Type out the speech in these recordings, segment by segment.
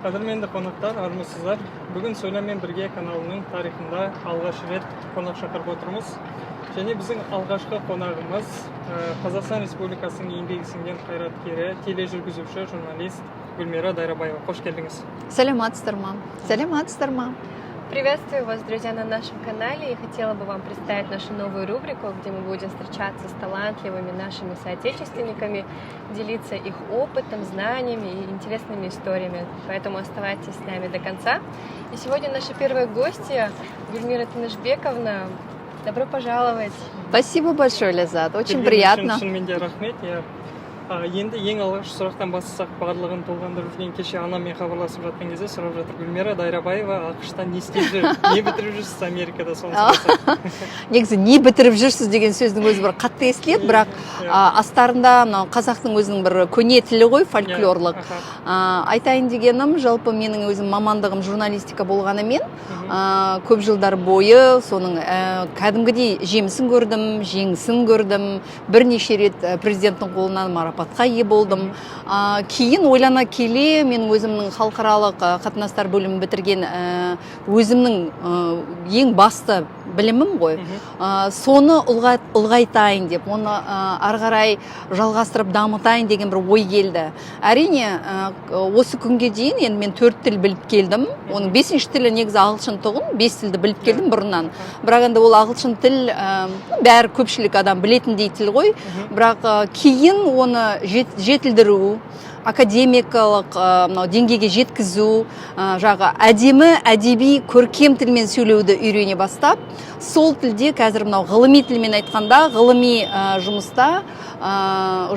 Қадірменді қонақтар, армысыздар. Бүгін Сөйлеммен бірге каналының тарихында алғаш рет қонақ шақырып отырмыз. Және біздің алғашқы қонағымыз Қазақстан Республикасының еңбек сіңірген қайраткері, тележүргізуші, журналист Гүлмира Дайрабаева. Қош келдіңіз. Саламатсыздар ма? Саламатсыздар ма? Приветствую вас, друзья, на нашем канале, и хотела бы вам представить нашу новую рубрику, где мы будем встречаться с талантливыми нашими соотечественниками, делиться их опытом, знаниями и интересными историями. Поэтому оставайтесь с нами до конца. И сегодня наша первая гостья Гүлмира Тынышбековна. Добро пожаловать. Спасибо большое, Лязат. Очень приятно. Шынымен де рахмет. Енді ең алғаш сұрақтан бастасақ, барлығын толғандырып жүрген кеше анаммен хабарласып жатқан кезде сұрап жатыр: Гүлмира Дайрабаева ақш-та не істеп жүр, не бітіріп жүрсіз Америкада, соны сұрасақ. Негізі не бітіріп жүрсіз деген сөздің өзі бір қатты естіледі, бірақ астарында мынау қазақтың өзінің бір көне тілі ғой, фольклорлық. Айтайын дегенім, жалпы менің өзім мамандығым журналистика болғанымен, көп жылдар бойы соның кәдімгідей жемісін көрдім, жеңісін көрдім, бірнеше рет президенттің қолынан марапатқа ие болдым. Кейін ойлана келе мен өзімнің халықаралық қатынастар бөлімін бітірген өзімнің ең басты білімім ғой. Соны ұлғайтайын деп, оны ары қарай жалғастырып дамытайын деген бір ой келді. Әрине, осы күнге дейін енді мен 4 тіл біліп келдім. Оның 5-ші тілі негізі ағылшын тұғын, 5 тілді біліп келдім бұрыннан. Бірақ енді ол ағылшын тіл бәрі көпшілік адам білетіндей тіл ғой. Бірақ кейін оны жетілдіру, академикалық деңгейге жеткізу, әдемі, әдеби, көркем тілмен сөйлеуді үйрене бастап, сол тілде қазір ғылыми тілмен айтқанда, ғылыми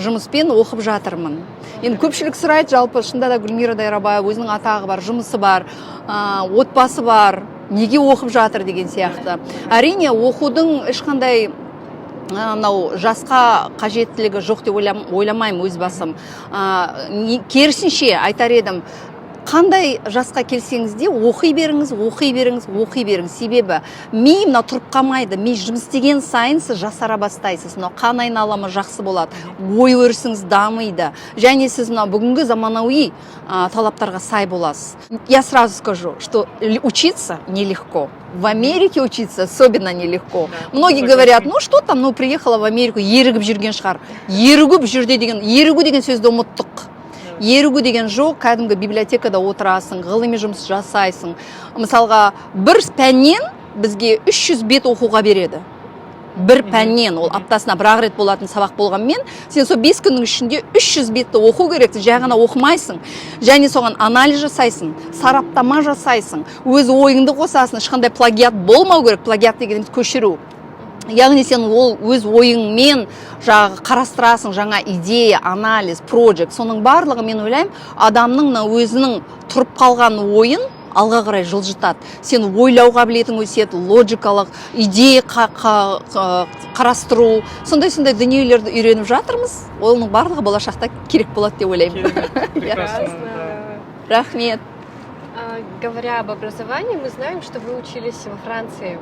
жұмыспен оқып жатырмын. Енді көпшілік сұрайды, жалпы шында да Гүлмира Дайрабаева өзінің атағы бар, жұмысы бар, отбасы бар, неге оқып жатыр деген сияқты. Әрине, оқудың ешқандай жасқа қажеттілігі жоқ деп ойламаймын өз басым. Керісінше айтар едім, қандай жасқа келсеңіз де оқи беріңіз. Себебі ми тұрып қалмайды. Ми жұмыс істеген сайын сіз жасара бастайсыз. Қан айналымы жақсы болады. Ой өрісіңіз дамиды. Және сіз бүгінгі заманауи талаптарға сай боласыз. Я сразу скажу, что учиться нелегко. В Америке учиться особенно нелегко. Многие говорят, что там, приехала в Америку, ерігіп жүрген шығар. Ерігіп деген сөзді ұмыттық. Ерігу деген жоқ, кәдімгі библиотекада отырасың, ғылыми жұмыс жасайсың. Мысалға, бір пәннен бізге 300 бет оқуға береді. Бір пәннен, ол аптасына бір рет болатын сабақ болғанмен, сен сол 5 күннің ішінде 300 бетті оқу керексің, жай ғана оқымайсың. Және соған анализ жасайсың, сараптама жасайсың, өз ойыңды қосасың, ешқандай плагиат болмау керек. Плагиат дегеніміз көшіру. Яғни сен ол өз ойыңмен қарастырасың, жаңа идея, анализ, проект. Соның барлығы, мен ойлаймын, адамның өзінің тұрып қалған ойын алға қарай жылжытады. Сен ойлау қабілетің өседі, логикалық, идея қарастыру, сондай дүниелерді үйреніп жатырмыз. Оның барлығы болашақта керек болады деп ойлаймын. Рахмет. Говоря об образовании, мы знаем, что вы учились во Франции.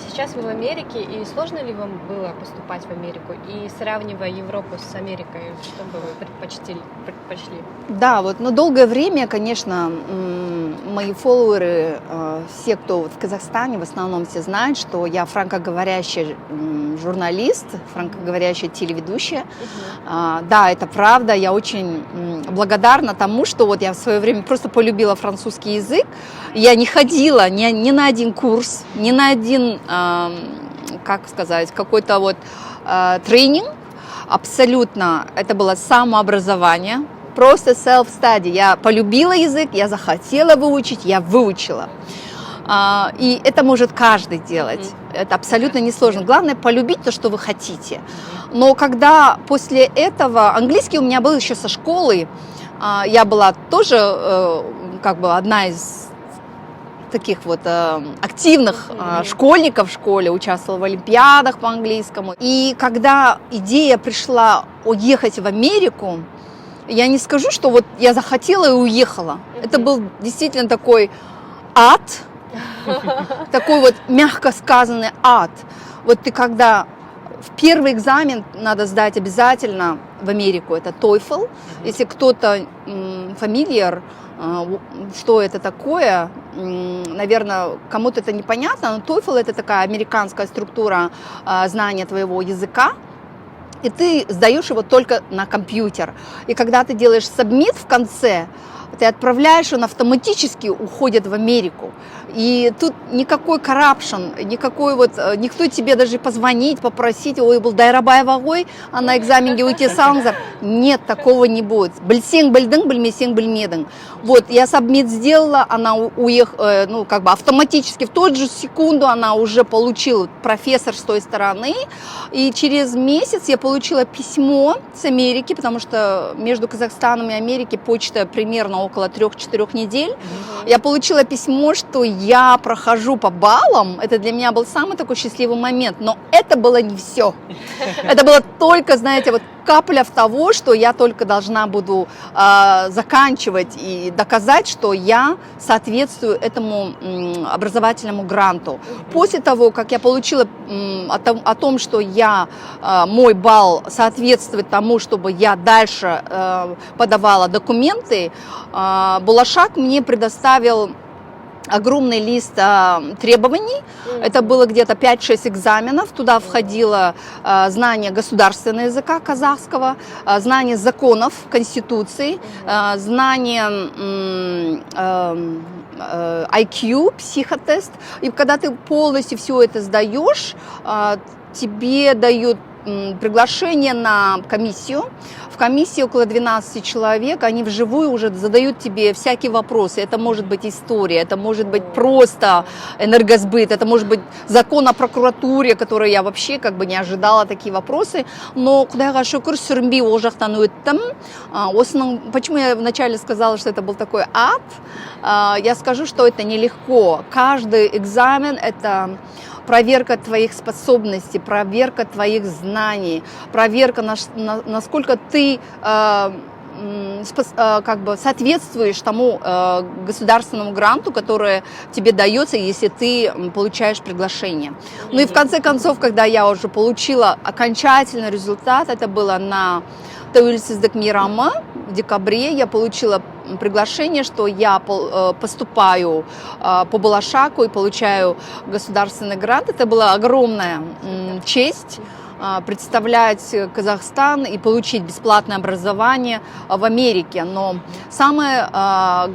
Сейчас вы в Америке, и сложно ли вам было поступать в Америку? И сравнивая Европу с Америкой, что бы вы предпочли? Да, долгое время, конечно, мои фолловеры, все, кто в Казахстане, в основном все знают, что я франкоговорящий журналист, франкоговорящая телеведущая. Да, это правда, я очень благодарна тому, что я в свое время просто полюбила французский язык. Я не ходила ни на один курс, ни на один, какой-то тренинг. Абсолютно это было самообразование, просто self-study. Я полюбила язык, я захотела выучить, я выучила. И это может каждый делать. Это абсолютно несложно. Главное полюбить то, что вы хотите. Но когда после этого... Английский у меня был еще со школы. Я была тоже одна из таких активных школьников в школе, участвовала в олимпиадах по английскому. И когда идея пришла уехать в Америку, я не скажу, что я захотела и уехала. Это был действительно такой ад, такой мягко сказанный ад. Ты когда в первый экзамен надо сдать обязательно в Америку, это TOEFL. Если кто-то фамильяр, что это такое, наверное, кому-то это непонятно, но TOEFL это такая американская структура знания твоего языка, и ты сдаешь его только на компьютер. И когда ты делаешь submit в конце, ты отправляешь, он автоматически уходит в Америку. И тут никакой corruption, никакой вот, никто тебе даже позвонить, попросить, ой, был дайрабай вагой, а на экзамене уйти саунгзар. Нет, такого не будет. Бельсең бельдың, бельмесең бельмедің. Вот, я сабмит сделала, она уехала, ну, как бы автоматически, в тот же секунду она уже получила профессор с той стороны. И через месяц я получила письмо с Америки, потому что между Казахстаном и Америкой почта примерно около 3-4 недель. Я получила письмо, что я прохожу по баллам. Это для меня был самый такой счастливый момент. Но это было не все. Это было только, знаете, вот капля в того, что я только должна буду заканчивать и доказать, что я соответствую этому образовательному гранту. После того, как я получила о том, что мой балл соответствует тому, чтобы я дальше подавала документы, Булашак мне предоставил огромный лист требований. Это было где-то 5-6 экзаменов. Туда входило знание государственного языка казахского, знание законов, конституции, знание IQ, психотест. И когда ты полностью все это сдаешь, тебе дают приглашение на комиссию. В комиссии около 12 человек, они вживую уже задают тебе всякие вопросы. Это может быть история, это может быть просто энергосбыт, это может быть закон о прокуратуре, который я вообще как бы не ожидала такие вопросы. Но кудайга шүкір сүрінбей ол жақтан өттім. Почему я вначале сказала, что это был такой ад? Я скажу, что это нелегко. Каждый экзамен – это проверка твоих способностей, проверка твоих знаний, проверка, насколько ты как бы соответствуешь тому государственному гранту, который тебе дается, если ты получаешь приглашение. Ну и в конце концов, когда я уже получила окончательный результат, это было на Тәуелсіздік мейрамы в декабре, я получила приглашение, что я поступаю по Булашаку и получаю государственный грант. Это была огромная честь представлять Казахстан и получить бесплатное образование в Америке. Но самое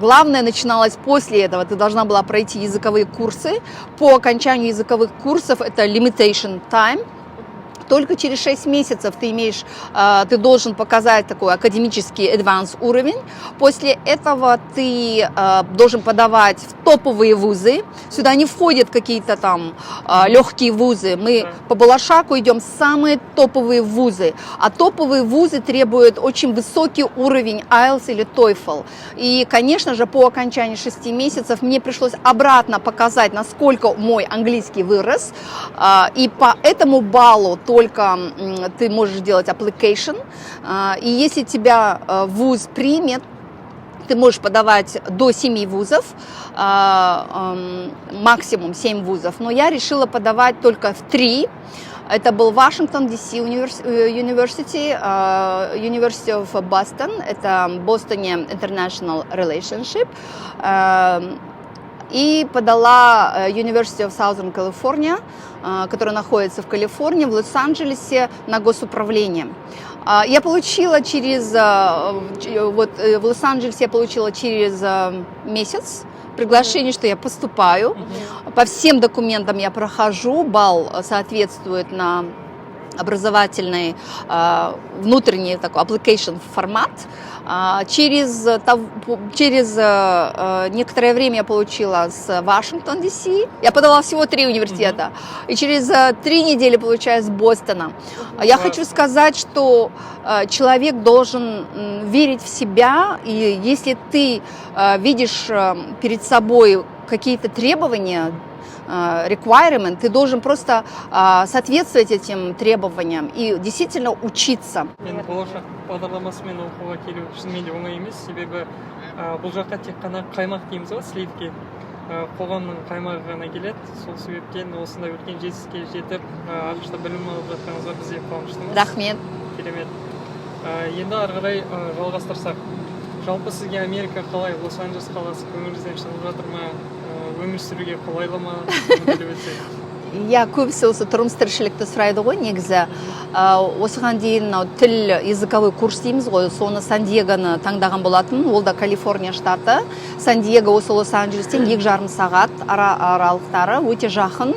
главное начиналось после этого. Ты должна была пройти языковые курсы. По окончанию языковых курсов это limitation time. Только через 6 месяцев ты должен показать такой академический advanced уровень. После этого ты должен подавать в топовые вузы. Сюда не входят какие-то там легкие вузы. Мы по Булашаку идем в самые топовые вузы. А топовые вузы требуют очень высокий уровень IELTS или TOEFL. И, конечно же, по окончании 6 месяцев мне пришлось обратно показать, насколько мой английский вырос. И по этому баллу только ты можешь делать application, и если тебя вуз примет, ты можешь подавать до 7 вузов, максимум 7 вузов, но я решила подавать только в 3. Это был Вашингтон, Д.С. University, University of Boston, это Boston International Relationship, и подала University of Southern California, которая находится в Калифорнии, в Лос-Анджелесе, на госуправление. Я получила в Лос-Анджелесе я получила через месяц приглашение, что я поступаю. По всем документам я прохожу, балл соответствует на образовательный внутренний такой application формат. Через некоторое время я получила с Вашингтон, Д.С. Я подала всего 3 университета. И через 3 недели получаю с Бостона. Я хочу сказать, что человек должен верить в себя. И если ты видишь перед собой какие-то требования, requirement, ты должен просто соответствовать этим требованиям и действительно учиться. Енді болашақ бағдарламасымен оқуға келу шынымен де оңай емес, себебі бұл жақта тек қана қаймақ дейміз ғой, сливки. қоғамның қаймағы ғана келеді. Сол себептен осындай үлкен жетістікке жетіп, ақш-та білім алып жатқаныңызға біз де қуаныштымыз. Рахмет. Керемет. Енді ары қарай жалғастырсақ, жалпы сізге Америка қалай, Лос-Анджелес қаласы көңіліңізден шығып жатыр ма, өмір сүруге қолайлы ма, біліп өтсек? Иә, көбісі осы тұрмыс тіршілікті сұрайды ғой негізі. Осыған дейін тіл языковой курс дейміз ғой, соны Сан-Диегоны таңдаған болатын. Ол да Калифорния штаты. Сан-Диего осы Лос-Анджелестен 2,5 сағат аралықтары, өте жақын.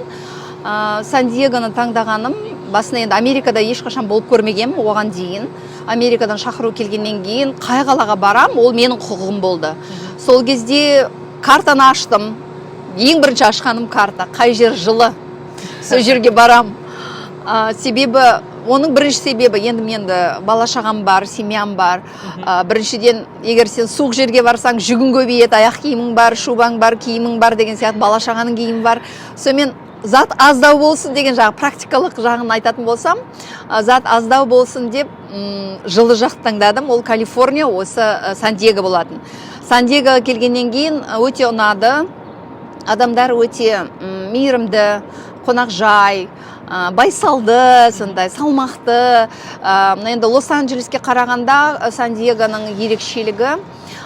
Сан-Диегоны таңдағаным, басында енді Америкада ешқашан болып көрмегем оған дейін. Америкадан шақыру келгеннен кейін қай қалаға барам, ол менің құқығым болды. Сол кезде картаны аштым. Ең бірінші ашқаным карта, қай жер жылы, сол жерге барам. Себебі, оның бірінші себебі, енді менде бала шағам бар, семьям бар. Біріншіден, егер сен суық жерге барсаң, жүгін көбейеді, аяқ киімің бар, шубаң бар, киімің бар деген сияқты, бала шағаның киімі бар. Сонымен зат аздау болсын деген жағы, практикалық жағын айтатын болсам, зат аздау болсын деп жылы жақты таңдадым. Ол Калифорния, осы Сан-Диего болатын. Сан-Диего келгеннен кейін өте ұнады. Адамдар өте мейірімді, қонақжай, байсалды, сондай салмақты. Енді Лос-Анджелеске қарағанда Сан-Диегоның ерекшелігі,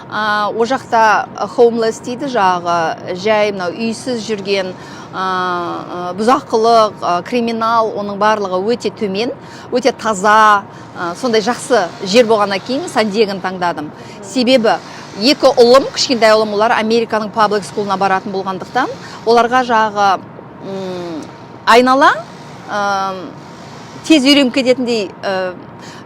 о жақта homeless дейді, жағы жай үйсіз жүрген бұзақылық, криминал, оның барлығы өте төмен, өте таза, сондай жақсы жер болғаннан кейін Сан-Диегоны таңдадым. Себебі екі ұлым, кішкентай ұлым, олар Американың паблик скулына баратын болғандықтан, оларға жағы айнала тез үйреніп кететіндей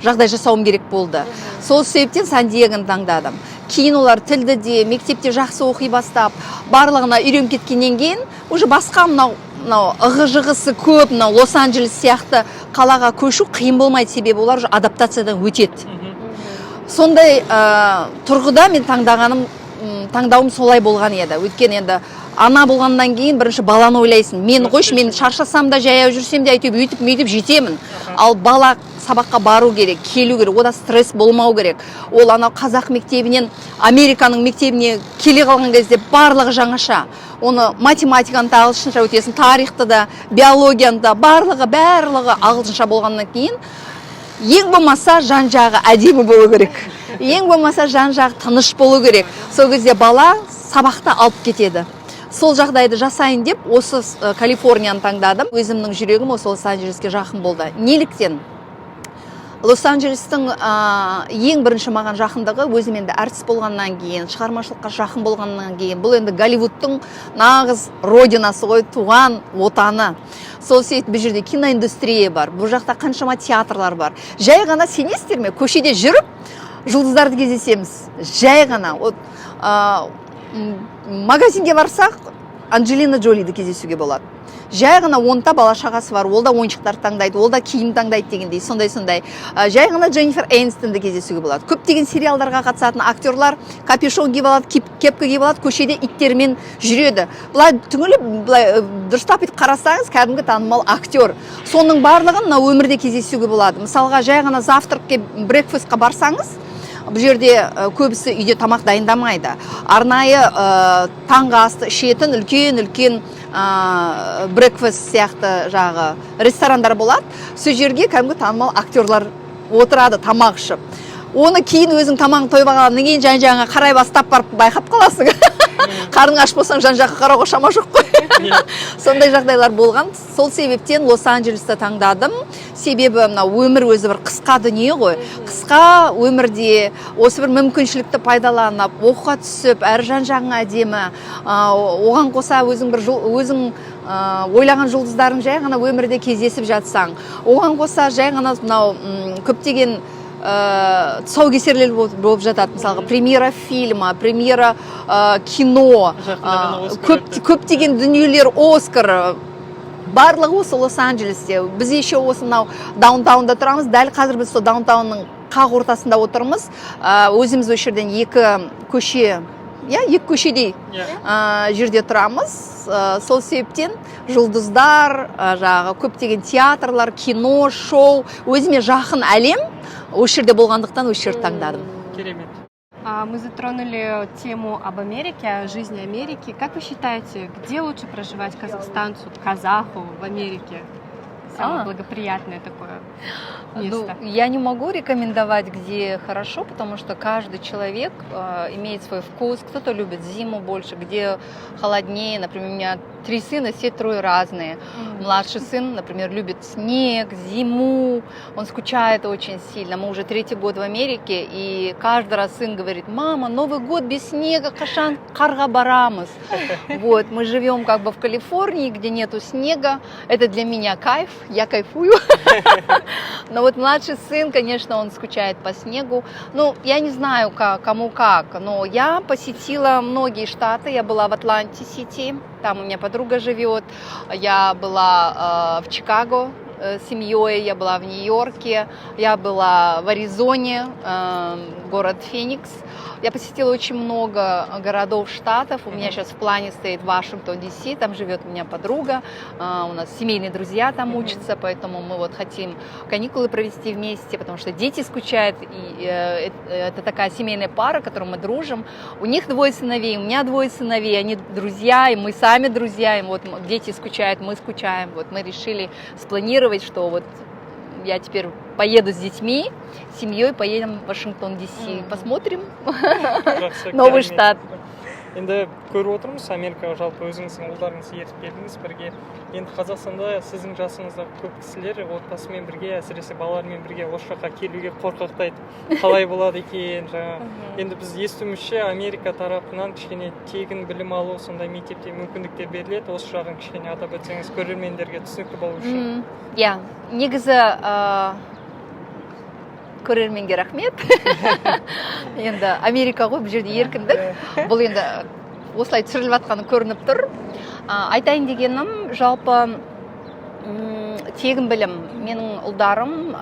жағдай жасауым керек болды. Сол себептен Сан-Диегоны таңдадым. Кейін олар тілді де, мектепте жақсы оқи бастап, барлығына үйреніп кеткеннен кейін, уже басқа мынау ығы-жығысы көп, Лос-Анджелес сияқты қалаға көшу қиын болмайды, себебі олар уже адаптациядан өтеді. Сондай тұрғыда мен таңдауым солай болған еді. Өйткені енді ана болғаннан кейін бірінші баланы ойлайсың. Мен қойшы, мен шаршасам да, жаяу жүрсем де, өйтіп жетемін. Ал бала сабаққа бару керек, келу керек, ода стресс болмау керек. Ол анау қазақ мектебінен Американың мектебіне келе қалған кезде барлығы жаңаша. Оны математиканы да ағылшынша өтесің, тарихты да, биологияны да, барлығы ағылшынша болғаннан кейін, ең болмаса жан-жағы әдемі болу керек. Ең болмаса жан-жағы тыныш болу керек. Сол кезде бала сабақты алып кетеді. Сол жағдайды жасайын деп, осы Калифорнияны таңдадым. Өзімнің жүрегім осы Лос-Анджелеске жақын болды. Неліктен? Лос-Анджелестің ең бірінші маған жақындығы, өзім енді әртіс болғаннан кейін, шығармашылыққа жақын болғаннан кейін, бұл енді Голливудтың нағыз родинасы ғой, туған отаны. Сол себепті бұл жерде киноиндустрия бар, бұл жақта қаншама театрлар бар. Жай ғана сенесіздер ме? Көшеде жүріп, жұлдыздарды кездесеміз. Жай ғана. Магазинге барсақ, Анджелина Джолиді кездесуге болады. Жай ғана онда бала шағасы бар, ол да ойыншықтар таңдайды, ол да киім таңдайды дегендей, сондай. Жай ғана Дженнифер Энистонды кездесуге болады. Көптеген сериалдарға қатысатын актерлар капюшон киіп алады, кепка киіп алады, көшеде иттермен жүреді. Бұлай түңіліп, бұлай дұрыстап етіп қарасаңыз, кәдімгі танымал актер. Соның барлығын өмірде кездесуге болады. Мысалға, жай ғана завтракке, брекфастқа барсаңыз, бұл жерде көбісі үйде тамақ дайындамайды. Арнайы таңғы асты ішетін үлкен брекфаст сияқты жағы ресторандар болады. Сол жерге кәдімгі танымал актерлар отырады тамақ ішіп. Оны кейін өзің тамағын тойып алғаннан кейін жан-жағыңа қарай бастап барып байқап қаласың. Қарның аш болсаң жан-жаққа қарауға шама жоқ қой. Сондай жағдайлар болған. Сол себептен Лос-Анджелесті таңдадым. Себебі өмір өзі бір қысқа дүние ғой. Қысқа өмірде осы бір мүмкіншілікті пайдаланып, оқуға түсіп, әр жан-жағың әдемі. Оған қоса өзің ойлаған жұлдыздарың жай ғана өмірде кездесіп жатсаң. Оған қоса жай ғана көптеген тұсаукесерлер болып жатады. Мысалға, премьера фильма, премьера кино, көптеген дүниелер, Оскар, барлығы осы Лос-Анджелесте. Біз еще осы даунтаунда тұрамыз. Дәл қазір біз сол даунтаунның қақ ортасында отырмыз. Өзіміз осы жерден екі көшедей жерде тұрамыз. Сол себептен жұлдыздар, көптеген театрлар, кино, шоу, өзіме жақын әлем осы жерде болғандықтан осы жерді таңдадым. Керемет. Мы затронули тему об Америке, о жизни Америки. Как вы считаете, где лучше проживать казахстанцу, казаху в Америке? Самое благоприятное такое место. Ну, я не могу рекомендовать, где хорошо, потому что каждый человек имеет свой вкус. Кто-то любит зиму больше, где холоднее. Например, у меня 3 сына, все 3 разные. Младший сын, например, любит снег, зиму. Он скучает очень сильно. Мы уже 3-й год в Америке, и каждый раз сын говорит: мама, Новый год без снега, кашан қарға барамыз. Вот, мы живем как бы в Калифорнии, где нету снега. Это для меня кайф, я кайфую. Но вот младший сын, конечно, он скучает по снегу. Ну, я не знаю, кому как, но я посетила многие штаты. Я была в Атланте-Сити, там у меня подруга живет. Я была в Чикаго с семьей, я была в Нью-Йорке, я была в Аризоне, город Феникс. Я посетила очень много городов, штатов. У меня сейчас в плане стоит Вашингтон, Д.С., там живет у меня подруга, у нас семейные друзья там учатся, поэтому мы вот хотим каникулы провести вместе, потому что дети скучают, и это такая семейная пара, которой мы дружим. У них 2 сыновей, у меня 2 сыновей, они друзья, и мы сами друзья, и вот дети скучают, мы скучаем. Вот мы решили спланировать, что вот я теперь поеду с детьми, с семьей, поедем в Вашингтон, Д.С. Посмотрим новый штат. Енді көріп отырмыз, Америкаға жалпы өзіңіздің ұлдарыңыз ертіп келдіңіз бірге. Енді Қазақстанда сіздің жасыңызда көп кісілер отбасымен бірге, әсіресе балалармен бірге осы жаққа келуге қорқақтайды. Қалай болады екен жаңа. Енді біз естуімізше Америка тарапынан кішкене тегін білім алу, сондай мектепте мүмкіндіктер беріледі. Осы жағын кішкене атап өтсеңіз көрермендерге түсінікті болу үшін. Иә, негізі көрерменге рахмет. Енді Америка ғой, бұл жерде еркіндік. Бұл енді осылай түсіріліп жатқаны көрініп тұр. Айтайын дегенім, жалпы тегін білім. Менің ұлдарым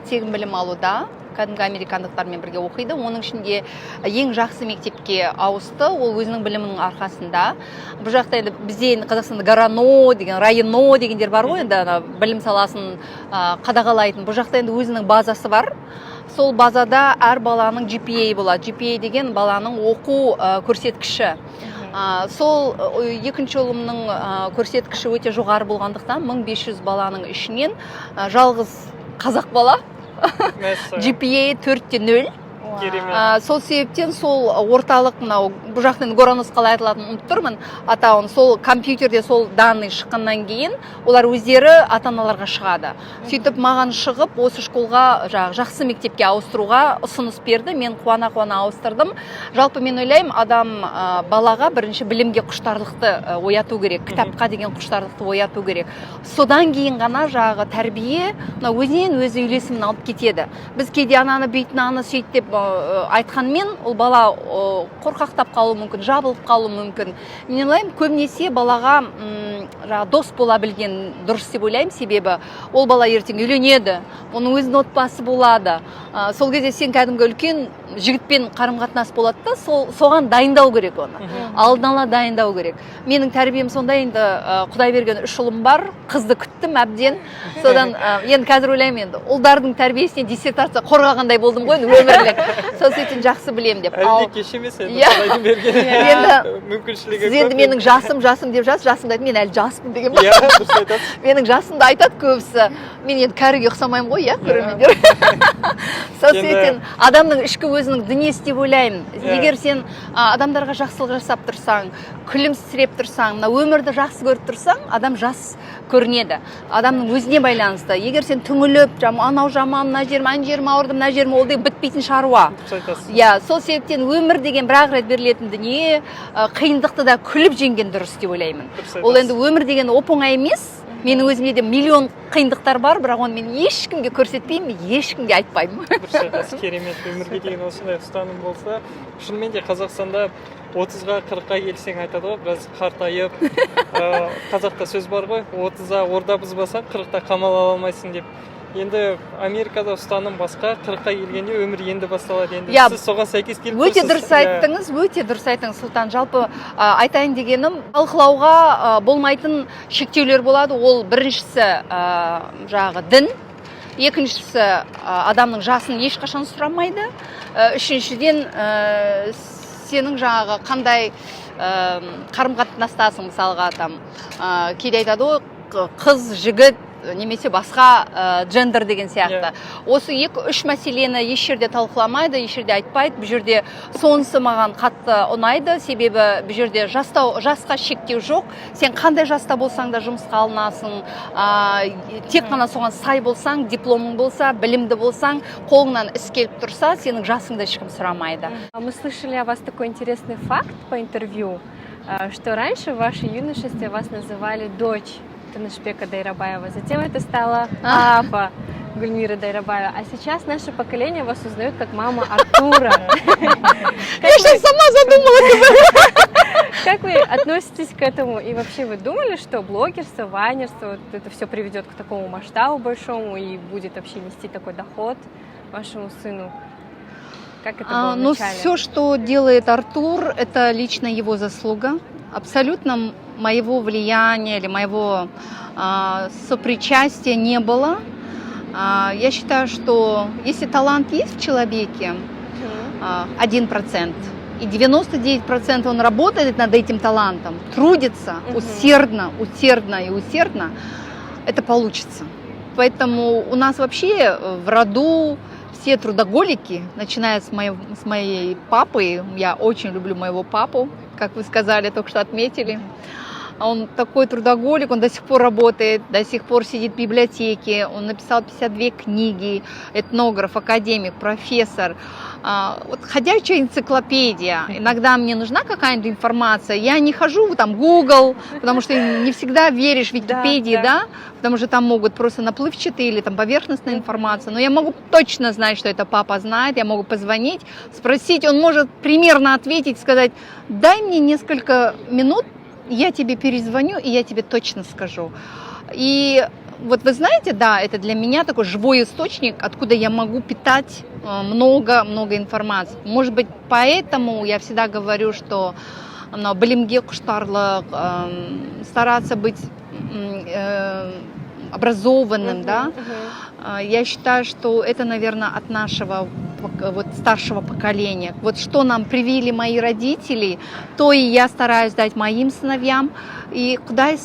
тегін білім алуда. Кәдімгі американдықтармен бірге оқиды. Оның ішінде ең жақсы мектепке ауысты. Ол өзінің білімінің арқасында. Бұл жақта енді бізде Қазақстанда Гарано деген, Райно дегендер бар ғой, енді білім саласын қадағалайтын. Бұл жақта енді өзінің базасы бар. Сол базада әр баланың GPA болады. GPA деген баланың оқу көрсеткіші. Сол екінші ұлымның көрсеткіші өте жоғары болғандықтан 1500 баланың ішінен жалғыз қазақ бала GPA 4.0. Сол себептен сол орталық мынау бұл жақтан Горанос қалай айтылатынын ұмытып тұрмын атауын. Сол компьютерде сол данный шыққаннан кейін олар өздері ата-аналарға шығады. Сөйтіп маған шығып осы школға жақсы мектепке ауыстыруға ұсыныс берді. Мен қуана-қуана ауыстырдым. Жалпы мен ойлаймын, адам балаға бірінші білімге құштарлықты ояту керек, кітапқа деген құштарлықты ояту керек. Содан кейін ғана тәрбие өзінен өзі үйлесімін алып кетеді. Біз кейде ананы бүйтін, аны сөйт деп айтқанмен ол бала қорқақтап қалуы мүмкін, жабылып қалуы мүмкін. Мен ойлаймын, көбінесе балаға дос бола білген дұрыс деп ойлаймын, себебі ол бала ертең үйленеді, оның өзінің отбасы болады. Сол кезде сен кәдімгі үлкен жігітпен қарым-қатынас болады да, соған дайындау керек оны. Алдын ала дайындау керек. Менің тәрбием сонда, енді Құдай берген 3 ұлым бар, қызды күттім әбден. Содан енді қазір ойлаймын, енді ұлдардың тәрбиесіне диссертация қорғағандай болдым ғой, өмірлік. Сол сөйтін жақсы білем деп. Әлде кеш емес енді Құдайдың берген мүмкіншілігі көп. Сіз енді менің жасым деп жасымды айтып, мен әлі жаспын деген ба? Иә, дұрыс айтасыз. Менің жасымды айтады көбісі. Мен енді кәріге ұқсамаймын ғой, иә, көрермендер. Сол сөйтін адамның ішкі өзінің дүниесі деп ойлаймын. Егер сен адамдарға жақсылық жасап тұрсаң, күлімсіреп тұрсаң, өмірді жақсы көріп тұрсаң, адам жас көрінеді. Адамның өзіне байланысты. Егер сен түңіліп, анау жаман, мына жерім ауырды, мына жерім ол деп бітпейтін шаруа. Иә, сол себептен өмір деген бір-ақ рет берілетін дүние, қиындықты да күліп жеңген дұрыс деп ойлаймын. Ол енді өмір деген оп-оңай емес. Менің өзімде де миллион қиындықтар бар, бірақ оны мен ешкімге көрсетпеймін, ешкімге айтпаймын. Дұрыс, керемет. Өмірге деген осындай ұстаным болса, шынымен де Қазақстанда 30-ға 40-қа келсең айтады ғой, біраз қартайып. Қазақта сөз бар ғой, 30-а орда бұзбасаң, 40-та қамал ала алмайсың деп. Енді Америкада ұстаным басқа, 40-қа келгенде өмір енді басталады. Енді сіз соған сәйкес келіп тұрсыз. Өте дұрыс айттыңыз, Сұлтан. Жалпы айтайын дегенім, талқылауға болмайтын шектеулер болады. Ол біріншісі дін. екіншісі адамның жасын ешқашан сұрамайды. Үшіншіден сенің жаңағы қандай қарым қатынастасың, мысалға там кейде айтады ғой, қыз жігіт немесе басқа джендер деген сияқты. Осы 2-3 мәселені еш жерде талқыламайды, еш жерде айтпайды. Бұл жерде сонысы маған қатты ұнайды, себебі бұл жерде жасқа шектеу жоқ. Сен қандай жаста болсаң да жұмысқа алынасың, тек қана соған сай болсаң, дипломың болса, білімді болсаң, қолыңнан іс келіп тұрса, сенің жасыңды ешкім сұрамайды. Мы слышали о вас такой интересный факт по интервью, что раньше в вашей юношестве вас называли дочь Танышбека Дайрабаева, затем это стала папа Гульмира Дайрабаева, а сейчас наше поколение вас узнает как мама Артура. Я сейчас сама задумалась. Как вы относитесь к этому? И вообще вы думали, что блогерство, вайнерство, вот это все приведет к такому масштабу большому и будет вообще нести такой доход вашему сыну? Как это было вначале? Все, что делает Артур, это лично его заслуга. Абсолютно моего влияния или моего сопричастия не было. Я считаю, что если талант есть в человеке, 1%, и 99% он работает над этим талантом, трудится усердно, это получится. Поэтому у нас вообще в роду все трудоголики, начиная с моей папы. Я очень люблю моего папу, как вы сказали, только что отметили. Он такой трудоголик, он до сих пор работает, до сих пор сидит в библиотеке. Он написал 52 книги, этнограф, академик, профессор. Вот ходячая энциклопедия. Иногда мне нужна какая-нибудь информация. Я не хожу там в Google, потому что не всегда веришь в Википедии, да? Потому что там могут просто наплывчатые или там поверхностная информация. Но я могу точно знать, что это папа знает. Я могу позвонить, спросить. Он может примерно ответить, сказать: дай мне несколько минут, я тебе перезвоню, и я тебе точно скажу. И вот вы знаете, да, это для меня такой живой источник, откуда я могу питать много информации. Может быть, поэтому я всегда говорю, что білімге құштарлық, стараться быть образованным, да. Я считаю, что это, наверное, от нашего вот старшего поколения. Вот что нам привили мои родители, то и я стараюсь дать моим сыновьям. И құдай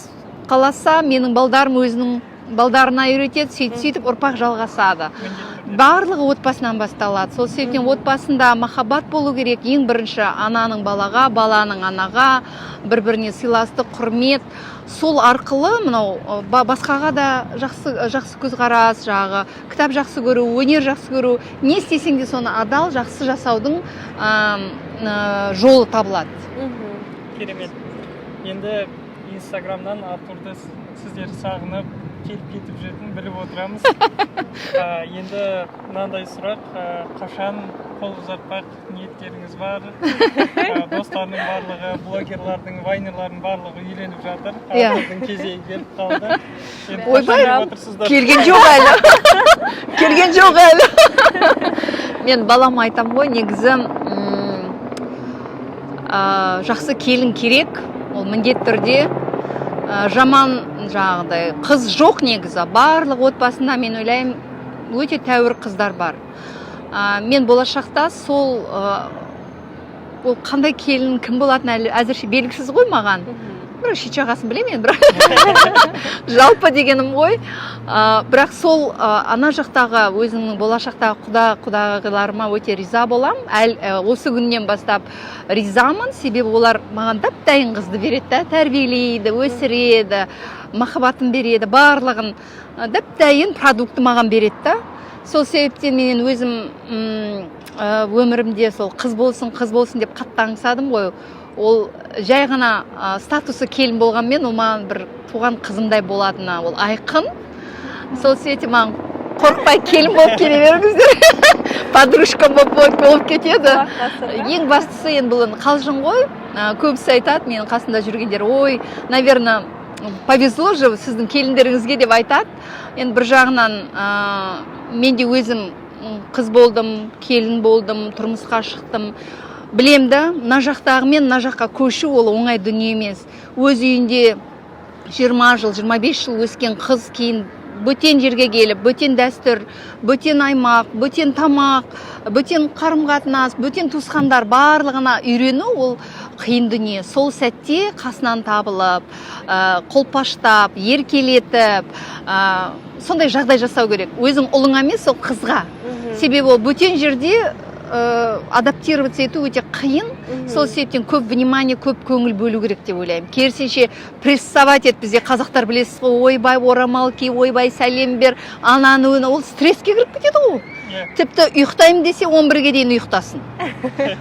қаласа, менің балдарым өзінің балдарына үйретеді, сөйтіп ұрпақ жалғасады. Барлығы отбасынан басталады. Сол себептен отбасында махаббат болу керек. Ең бірінші ананың балаға, баланың анаға, бір-біріне сыйластық, құрмет. Сол арқылы мынау басқаға да жақсы көзқарас, жағы кітап жақсы көру, өнер жақсы көру, не істесең де соны адал, жақсы жасаудың жолы табылады. Керемет. Енді Инстаграмнан Артурды сіздер сағынып келіп кетіп жүретін біліп отырамыз. Енді мынандай сұрақ, қашан қол ұзартпақ ниеттеріңіз бар? Достарының барлығы, блогерлардың, вайнерлардың барлығы үйленіп жатыр. Артурдың кезегі келіп қалды. Ойбай, келген жоқ әлі. Мен балам айтам ғой, негізі жақсы келін керек, ол міндетті түрде. Жаман жаңағыдай қыз жоқ негізі. Барлық отбасында мен ойлаймын, өте тәуір қыздар бар. Мен болашақта сол ол қандай келін, кім болатыны әзірше белгісіз ғой маған. Бірақ шет-жағасын білемін, бірақ жалпы дегенім ғой. Бірақ сол ана жақтағы өзімнің болашақтағы құдағиларыма өте риза болам. Осы күннен бастап ризамын, себебі олар маған дап-дайын қызды береді, тәрбиелейді, өсіреді, махаббатын береді, барлығын дап-дайын продукты маған береді. Сол себептен мен өзім өмірімде сол қыз болсын деп қатты аңсадым ғой. Ол жай ғана статусы келін болғанмен, ол маған бір туған қызымдай болатыны ол айқын. Сол себептен маған қорықпай келін болып келе беріңіздер. Подружкам болып кетеді. Ең бастысы енді бұл қалжың ғой. Көбісі айтады, менің қасында жүргендер, ой, наверное, повезло же сіздің келіндеріңізге деп айтады. Енді бір жағынан мен де өзім қыз болдым, келін болдым, тұрмысқа шықтым. Білемді, мына жақтағы мен мына жаққа көшу ол оңай дүние емес. Өз үйінде 20 жыл, 25 жыл өскен қыз кейін бөтен жерге келіп, бөтен дәстүр, бөтен аймақ, бөтен тамақ, бөтен қарым-қатынас, бөтен туысқандар барлығына үйрену ол қиын дүние. Сол сәтте қасынан табылып, қолпаштап, еркелетіп, сондай жағдай жасау керек. Өзің ұлыңа емес, сол қызға. Себебі ол бөтен жерде адаптироваться ету өте қиын. Сол себептен көп внимание, көп көңіл бөлу керек деп ойлаймын. Керісінше прессовать ет, бізде қазақтар білесіз ғой, ойбай орамал ки, ойбай сәлем бер, ананы ол стресске кіріп кетеді ғой. Тіпті ұйықтаймын десе 11-ге дейін ұйықтасын.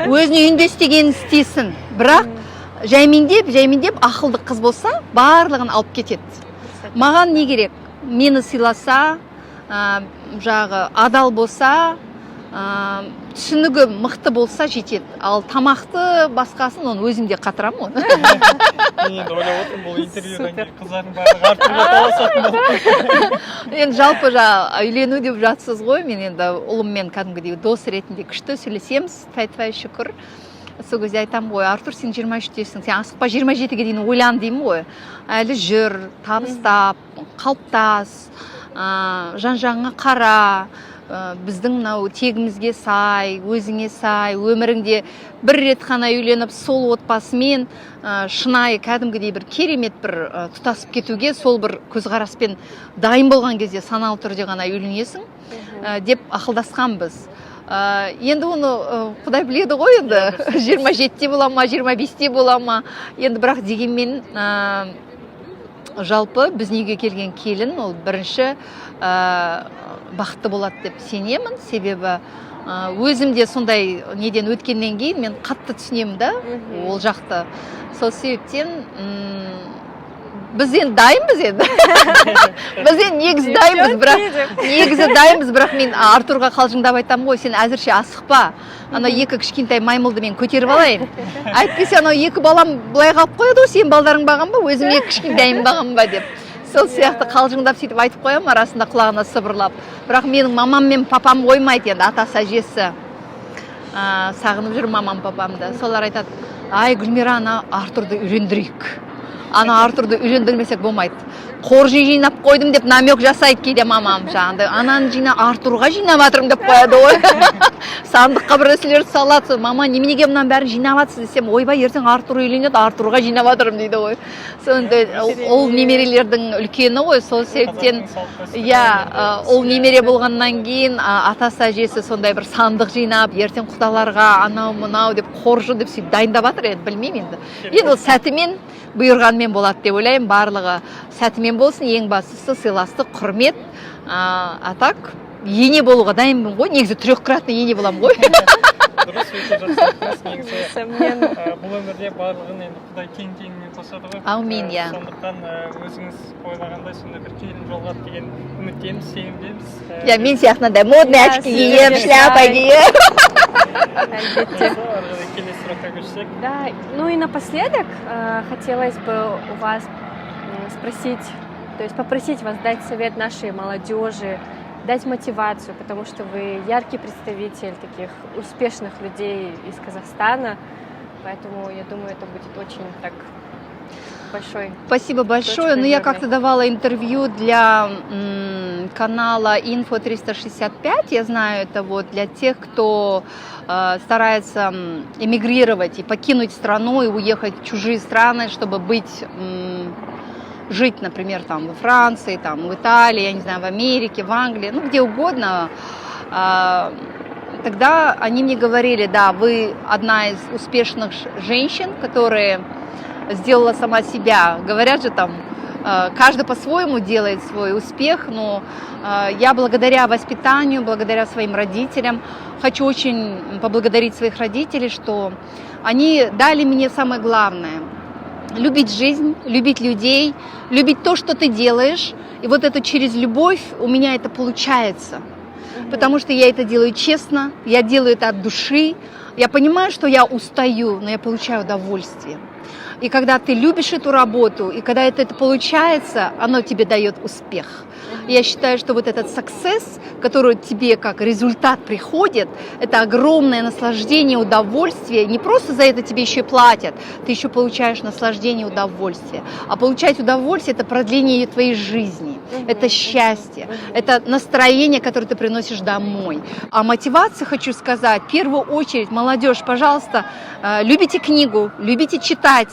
Өзінің үйінде істегенін істесін. Бірақ жаймендеп ақылды қыз болса, барлығын алып кетеді. Маған не керек? Мені сыйласа, жағы адал болса, түсінігі мықты болса жетеді. Ал тамақты басқасын оны өзімде қатырамын оны. Мен енді ойлап отырмын, бұл интервьюдан кейін қыздардың барлығы Артурға таласатын болып. Енді жалпы үйлену деп жатсыз ғой, мен енді ұлыммен кәдімгідей дос ретінде күшті сөйлесеміз, тәй шүкір. Сол кезде айтамын ғой, Артур, сен 23-тесің, сен асықпа 27-ге дейін ойлан деймін ғой. Әлі жүр, табыстап, қалыптас, жан-жағыңа қара, біздің мынау тегімізге сай, өзіңе сай, өміріңде бір рет қана үйленіп, сол отбасымен шынайы кәдімгідей бір керемет бір тұтасып кетуге, сол бір көзқараспен дайын болған кезде саналы түрде ғана үйленесің деп ақылдасқанбыз. Енді оны Құдай біледі ғой, енді 27-те бола ма, 25-те бола ма. Енді бірақ дегенмен жалпы біздің үйге келген келін ол бірінші бақытты болады деп сенемін. Себебі өзім де сондай неден өткеннен кейін мен қатты түсінемін да ол жақты. Сол себептен біз енді дайынбыз енді. Біз енді негізі дайынбыз, бірақ мен Артурға қалжыңдап айтамын ғой, сен әзірше асықпа. Анау екі кішкентай маймылды мен көтеріп алайын. Әйтпесе анау екі балам былай қалып қояды ғой, сен балдарың баған ба, өзім екі кішкентайым баған ба деп. Сол сияқты қалжыңдап сөйтіп айтып қоямын, арасында құлағына сыбырлап. Бірақ менің мамам мен папам қоймайды енді, атасы әжесі. Сағынып жүр мамам папамды. Солар айтады, ай Гүлмира, ана Артурды үйлендірейік. Ана Артурды үйлендірмесек болмайды. Қоржын жинап қойдым деп намек жасайды кейде мамам. Жаңағыдай ананы Артурға жинап жатырмын деп қояды ғой. Сандыққа бір нәрселерді салады. Мама, неменеге мынаны бәрін жинап жатсыз десем, ойбай, ертең Артур үйленеді, Артурға жинап жатырмын дейді ғой. Сонда ол немерелердің үлкені ғой, сол себептен ол немере болғаннан кейін атасы әжесі сондай бір сандық жинап, ертең құдаларға анау мынау деп қоржын деп сөйтіп дайындап жатыр, енді білмеймін енді. Енді ол сәтімен бұйырғанмен болады деп ойлаймын, барлығы сәтімен болсын, ең бастысы сыйластық, құрмет. Так ене болуға дайынмын ғой, негізі трехкратный ене боламын ғой. Дұрыс, өте жақсы айтасыз. Негізі бұл өмірде барлығын енді Құдай тең-теңімен қосады ғой. Аумин, иә. Сондықтан өзіңіз ойлағандай сондай бір келін жолығады деген үміттеміз, сенімдеміз. Мен сияқтындай модный очки киіп, шляпа киіп. Келесі сұраққа көшсек. Да, ну и напоследок хотелось бы у вас спросить, то есть попросить вас дать совет нашей молодежи, дать мотивацию, потому что вы яркий представитель таких успешных людей из Казахстана, поэтому я думаю, это будет очень так большой. Спасибо большое. Ну, я как-то давала интервью для канала Info 365. Я знаю, это вот для тех, кто старается эмигрировать и покинуть страну и уехать в чужие страны, чтобы жить, например, там во Франции, там в Италии, я не знаю, в Америке, в Англии, ну где угодно. Тогда они мне говорили, да, вы одна из успешных женщин, которая сделала сама себя. Говорят же там, каждый по-своему делает свой успех, но я благодаря воспитанию, благодаря своим родителям, хочу очень поблагодарить своих родителей, что они дали мне самое главное – любить жизнь, любить людей, любить то, что ты делаешь. И вот это через любовь у меня это получается. Потому что я это делаю честно, я делаю это от души. Я понимаю, что я устаю, но я получаю удовольствие. И когда ты любишь эту работу, и когда это получается, оно тебе дает успех. Я считаю, что вот этот success, который тебе как результат приходит, это огромное наслаждение, удовольствие. Не просто за это тебе еще и платят, ты еще получаешь наслаждение, удовольствие. А получать удовольствие – это продление твоей жизни, это счастье, это настроение, которое ты приносишь домой. А мотивация, хочу сказать, в первую очередь, молодежь, пожалуйста, любите книгу, любите читать.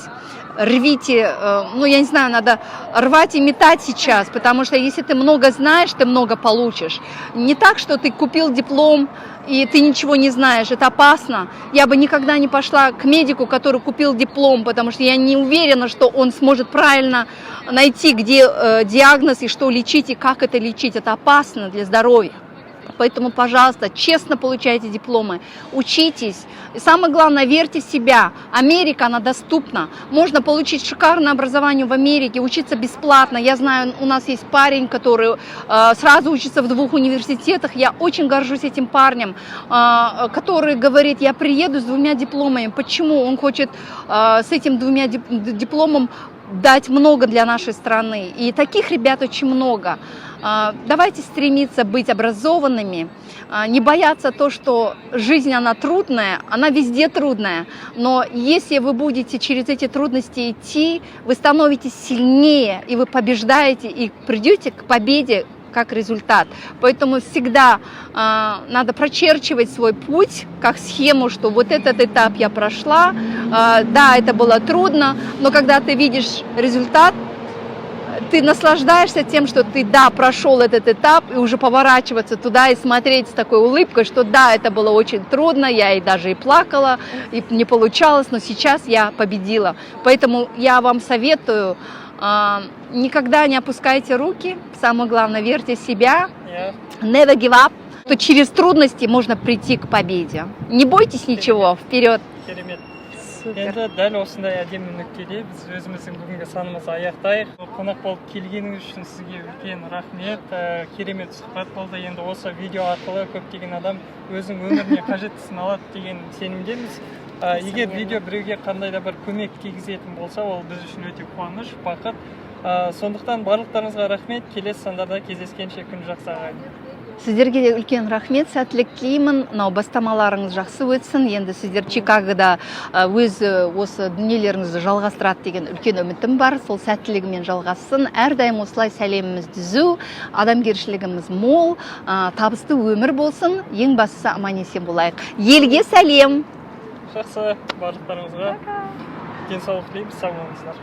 Рвите, ну я не знаю, надо рвать и метать сейчас, потому что если ты много знаешь, ты много получишь. Не так, что ты купил диплом и ты ничего не знаешь, это опасно. Я бы никогда не пошла к медику, который купил диплом, потому что я не уверена, что он сможет правильно найти, где диагноз и что лечить и как это лечить. Это опасно для здоровья. Поэтому, пожалуйста, честно получайте дипломы, учитесь. И самое главное, верьте в себя. Америка, она доступна. Можно получить шикарное образование в Америке, учиться бесплатно. Я знаю, у нас есть парень, который сразу учится в 2 университетах. Я очень горжусь этим парнем, который говорит, я приеду с 2 дипломами. Почему? Он хочет с этим 2 дипломами дать много для нашей страны. И таких ребят очень много. Давайте стремиться быть образованными, не бояться то, что жизнь, она трудная, она везде трудная, но если вы будете через эти трудности идти, вы становитесь сильнее, и вы побеждаете, и придете к победе как результат. Поэтому всегда надо прочерчивать свой путь, как схему, что вот этот этап я прошла, да, это было трудно, но когда ты видишь результат, ты наслаждаешься тем, что ты, да, прошел этот этап, и уже поворачиваться туда и смотреть с такой улыбкой, что да, это было очень трудно, я и даже и плакала, и не получалось, но сейчас я победила. Поэтому я вам советую, никогда не опускайте руки, самое главное, верьте в себя, never give up, то через трудности можно прийти к победе. Не бойтесь ничего, вперед! Енді дәл осындай әдемі нүктеде біз өзіміздің бүгінгі санымызды аяқтайық. Қонақ болып келгеніңіз үшін сізге үлкен рахмет. Керемет сұхбат болды. Енді осы видео арқылы көптеген адам өзінің өміріне қажеттісін алады деген сенімдеміз. Егер видео біреуге қандай да бір көмек тигізетін болса, ол біз үшін өте қуаныш, бақыт. Сондықтан барлықтарыңызға рахмет. Келесі сандарда кездескенше күн жақсы ағайын. Сіздерге де үлкен рахмет, сәттілік тілеймін. Мынау бастамаларыңыз жақсы өтсін. Енді сіздер Чикагода өз осы дүниелеріңізді жалғастырады деген үлкен үмітім бар. Сол сәттілігімен жалғассын. Әрдайым осылай сәлеміміз түзу, адамгершілігіміз мол, табысты өмір болсын. Ең бастысы аман есен болайық. Елге сәлем. Жақсы, барлықтарыңызға денсаулық тілейміз, сау болыңыздар.